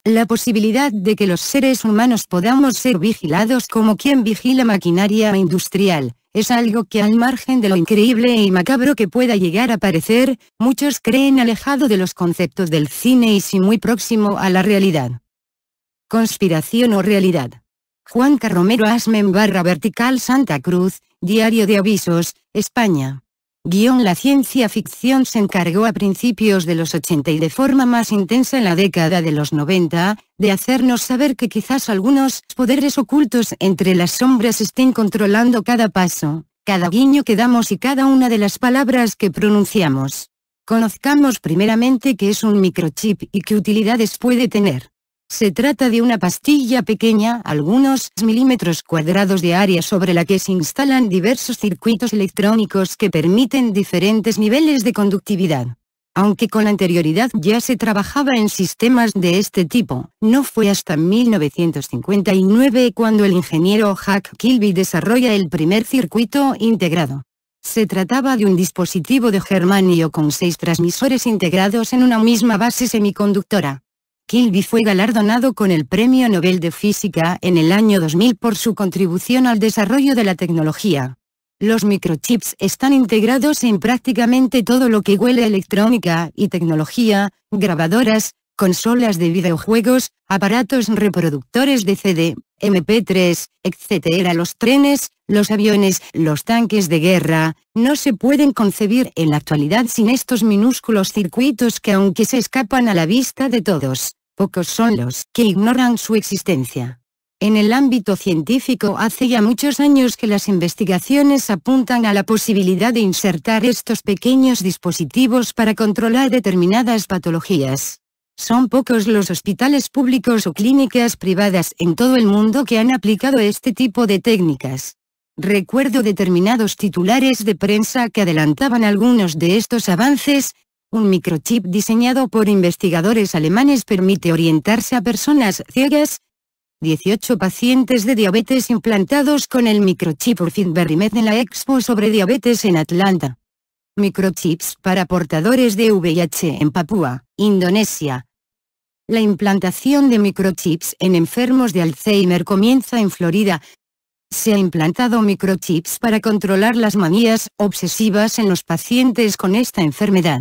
La posibilidad de que los seres humanos podamos ser vigilados como quien vigila maquinaria industrial, es algo que al margen de lo increíble y macabro que pueda llegar a parecer, muchos creen alejado de los conceptos del cine y sí muy próximo a la realidad. Conspiración o realidad. Juan Carromero Asmen /Vertical Santa Cruz, Diario de Avisos, España. La ciencia ficción se encargó a principios de los 80 y de forma más intensa en la década de los 90, de hacernos saber que quizás algunos poderes ocultos entre las sombras estén controlando cada paso, cada guiño que damos y cada una de las palabras que pronunciamos. Conozcamos primeramente qué es un microchip y qué utilidades puede tener. Se trata de una pastilla pequeña, algunos milímetros cuadrados de área sobre la que se instalan diversos circuitos electrónicos que permiten diferentes niveles de conductividad. Aunque con anterioridad ya se trabajaba en sistemas de este tipo, no fue hasta 1959 cuando el ingeniero Jack Kilby desarrolla el primer circuito integrado. Se trataba de un dispositivo de germanio con 6 transmisores integrados en una misma base semiconductora. Kilby fue galardonado con el Premio Nobel de Física en el año 2000 por su contribución al desarrollo de la tecnología. Los microchips están integrados en prácticamente todo lo que huele a electrónica y tecnología, grabadoras, consolas de videojuegos, aparatos reproductores de CD, MP3, etc. Los trenes, los aviones, los tanques de guerra, no se pueden concebir en la actualidad sin estos minúsculos circuitos que aunque se escapan a la vista de todos, pocos son los que ignoran su existencia. En el ámbito científico hace ya muchos años que las investigaciones apuntan a la posibilidad de insertar estos pequeños dispositivos para controlar determinadas patologías. Son pocos los hospitales públicos o clínicas privadas en todo el mundo que han aplicado este tipo de técnicas. Recuerdo determinados titulares de prensa que adelantaban algunos de estos avances. Un microchip diseñado por investigadores alemanes permite orientarse a personas ciegas. 18 pacientes de diabetes implantados con el microchip por FitBerryMed en la Expo sobre diabetes en Atlanta. Microchips para portadores de VIH en Papúa, Indonesia. La implantación de microchips en enfermos de Alzheimer comienza en Florida. Se ha implantado microchips para controlar las manías obsesivas en los pacientes con esta enfermedad.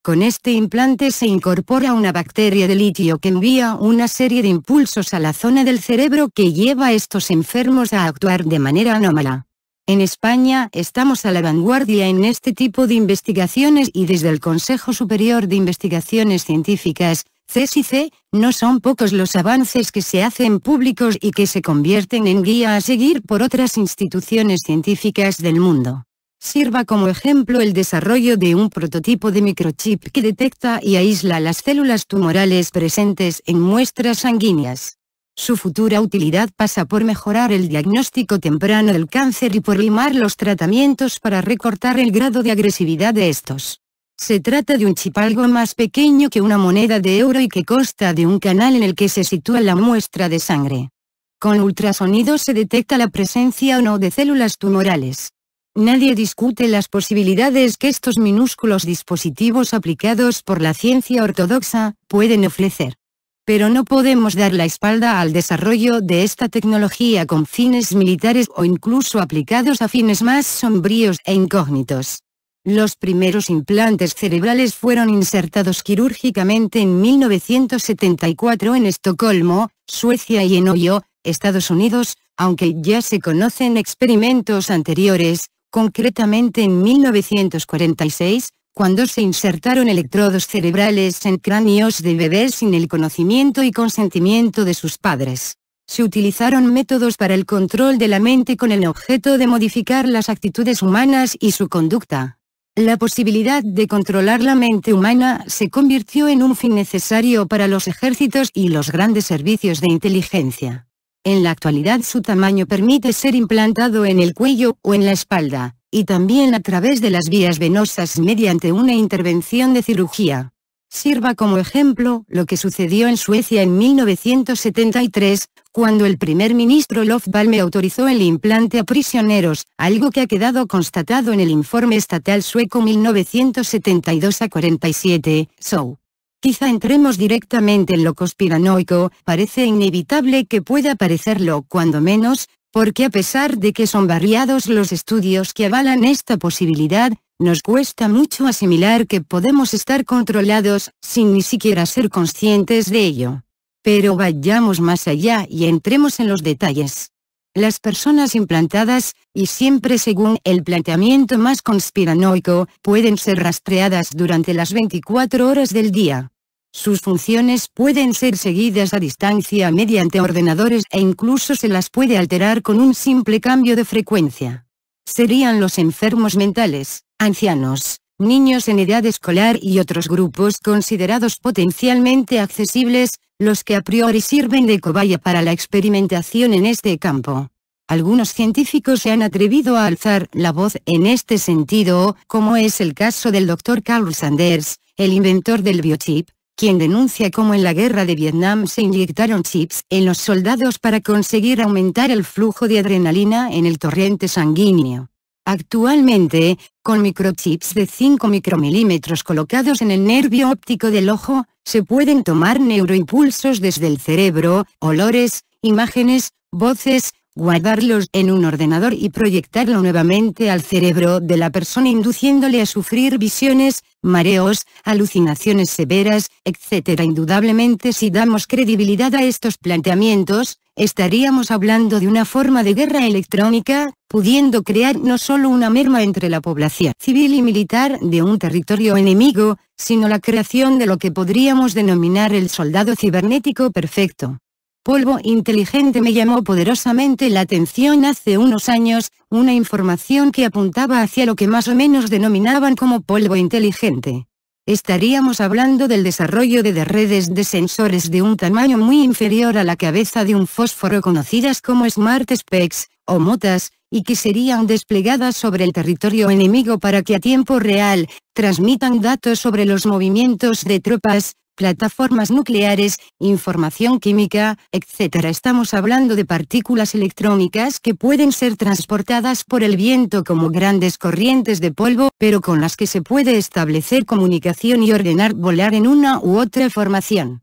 Con este implante se incorpora una bacteria de litio que envía una serie de impulsos a la zona del cerebro que lleva a estos enfermos a actuar de manera anómala. En España estamos a la vanguardia en este tipo de investigaciones y desde el Consejo Superior de Investigaciones Científicas, CSIC, no son pocos los avances que se hacen públicos y que se convierten en guía a seguir por otras instituciones científicas del mundo. Sirva como ejemplo el desarrollo de un prototipo de microchip que detecta y aísla las células tumorales presentes en muestras sanguíneas. Su futura utilidad pasa por mejorar el diagnóstico temprano del cáncer y por limar los tratamientos para recortar el grado de agresividad de estos. Se trata de un chip algo más pequeño que una moneda de euro y que consta de un canal en el que se sitúa la muestra de sangre. Con ultrasonido se detecta la presencia o no de células tumorales. Nadie discute las posibilidades que estos minúsculos dispositivos aplicados por la ciencia ortodoxa pueden ofrecer. Pero no podemos dar la espalda al desarrollo de esta tecnología con fines militares o incluso aplicados a fines más sombríos e incógnitos. Los primeros implantes cerebrales fueron insertados quirúrgicamente en 1974 en Estocolmo, Suecia y en Ohio, Estados Unidos, aunque ya se conocen experimentos anteriores, concretamente en 1946, cuando se insertaron electrodos cerebrales en cráneos de bebés sin el conocimiento y consentimiento de sus padres. Se utilizaron métodos para el control de la mente con el objeto de modificar las actitudes humanas y su conducta. La posibilidad de controlar la mente humana se convirtió en un fin necesario para los ejércitos y los grandes servicios de inteligencia. En la actualidad su tamaño permite ser implantado en el cuello o en la espalda, y también a través de las vías venosas mediante una intervención de cirugía. Sirva como ejemplo lo que sucedió en Suecia en 1973, cuando el primer ministro Olof Palme autorizó el implante a prisioneros, algo que ha quedado constatado en el informe estatal sueco 1972-47, SOU. Quizá entremos directamente en lo conspiranoico, parece inevitable que pueda parecerlo cuando menos, porque a pesar de que son variados los estudios que avalan esta posibilidad, nos cuesta mucho asimilar que podemos estar controlados sin ni siquiera ser conscientes de ello. Pero vayamos más allá y entremos en los detalles. Las personas implantadas, y siempre según el planteamiento más conspiranoico, pueden ser rastreadas durante las 24 horas del día. Sus funciones pueden ser seguidas a distancia mediante ordenadores e incluso se las puede alterar con un simple cambio de frecuencia. Serían los enfermos mentales, ancianos, niños en edad escolar y otros grupos considerados potencialmente accesibles, los que a priori sirven de cobaya para la experimentación en este campo. Algunos científicos se han atrevido a alzar la voz en este sentido, como es el caso del Dr. Carl Sanders, el inventor del biochip, quien denuncia cómo en la guerra de Vietnam se inyectaron chips en los soldados para conseguir aumentar el flujo de adrenalina en el torrente sanguíneo. Actualmente, con microchips de 5 micromilímetros colocados en el nervio óptico del ojo, se pueden tomar neuroimpulsos desde el cerebro, olores, imágenes, voces, guardarlos en un ordenador y proyectarlo nuevamente al cerebro de la persona induciéndole a sufrir visiones, mareos, alucinaciones severas, etc. Indudablemente si damos credibilidad a estos planteamientos, estaríamos hablando de una forma de guerra electrónica, pudiendo crear no solo una merma entre la población civil y militar de un territorio enemigo, sino la creación de lo que podríamos denominar el soldado cibernético perfecto. Polvo inteligente me llamó poderosamente la atención hace unos años, una información que apuntaba hacia lo que más o menos denominaban como polvo inteligente. Estaríamos hablando del desarrollo de redes de sensores de un tamaño muy inferior a la cabeza de un fósforo conocidas como Smart Specs, o MOTAS, y que serían desplegadas sobre el territorio enemigo para que a tiempo real, transmitan datos sobre los movimientos de tropas, plataformas nucleares, información química, etc. Estamos hablando de partículas electrónicas que pueden ser transportadas por el viento como grandes corrientes de polvo, pero con las que se puede establecer comunicación y ordenar volar en una u otra formación.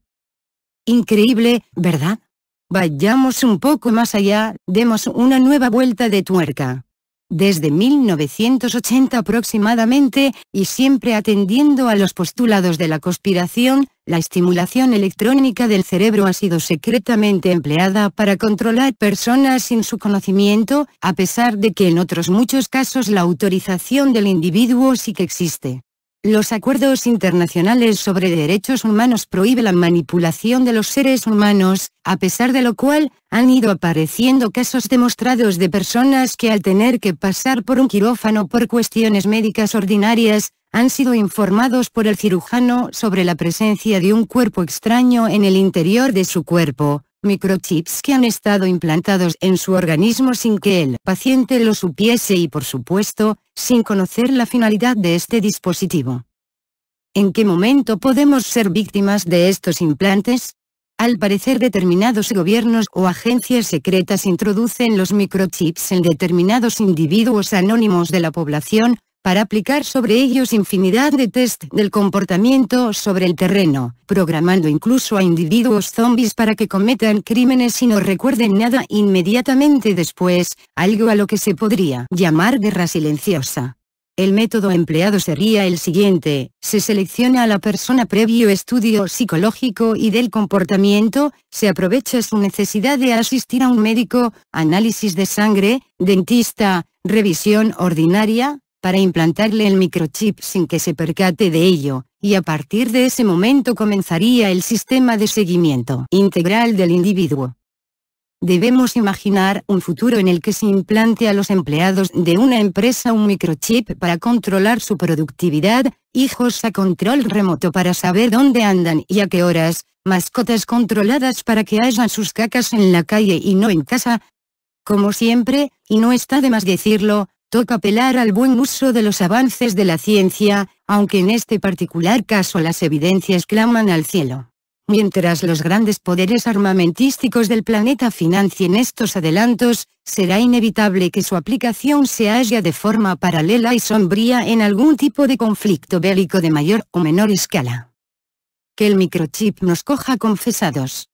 Increíble, ¿verdad? Vayamos un poco más allá, demos una nueva vuelta de tuerca. Desde 1980 aproximadamente, y siempre atendiendo a los postulados de la conspiración, la estimulación electrónica del cerebro ha sido secretamente empleada para controlar personas sin su conocimiento, a pesar de que en otros muchos casos la autorización del individuo sí que existe. Los acuerdos internacionales sobre derechos humanos prohíben la manipulación de los seres humanos, a pesar de lo cual, han ido apareciendo casos demostrados de personas que al tener que pasar por un quirófano por cuestiones médicas ordinarias, han sido informados por el cirujano sobre la presencia de un cuerpo extraño en el interior de su cuerpo, microchips que han estado implantados en su organismo sin que el paciente lo supiese y por supuesto, sin conocer la finalidad de este dispositivo. ¿En qué momento podemos ser víctimas de estos implantes? Al parecer determinados gobiernos o agencias secretas introducen los microchips en determinados individuos anónimos de la población, para aplicar sobre ellos infinidad de test del comportamiento sobre el terreno, programando incluso a individuos zombies para que cometan crímenes y no recuerden nada inmediatamente después, algo a lo que se podría llamar guerra silenciosa. El método empleado sería el siguiente: se selecciona a la persona previo estudio psicológico y del comportamiento, se aprovecha su necesidad de asistir a un médico, análisis de sangre, dentista, revisión ordinaria, para implantarle el microchip sin que se percate de ello, y a partir de ese momento comenzaría el sistema de seguimiento integral del individuo. Debemos imaginar un futuro en el que se implante a los empleados de una empresa un microchip para controlar su productividad, hijos a control remoto para saber dónde andan y a qué horas, mascotas controladas para que hagan sus cacas en la calle y no en casa. Como siempre, y no está de más decirlo, toca apelar al buen uso de los avances de la ciencia, aunque en este particular caso las evidencias claman al cielo. Mientras los grandes poderes armamentísticos del planeta financien estos adelantos, será inevitable que su aplicación se halla de forma paralela y sombría en algún tipo de conflicto bélico de mayor o menor escala. Que el microchip nos coja confesados.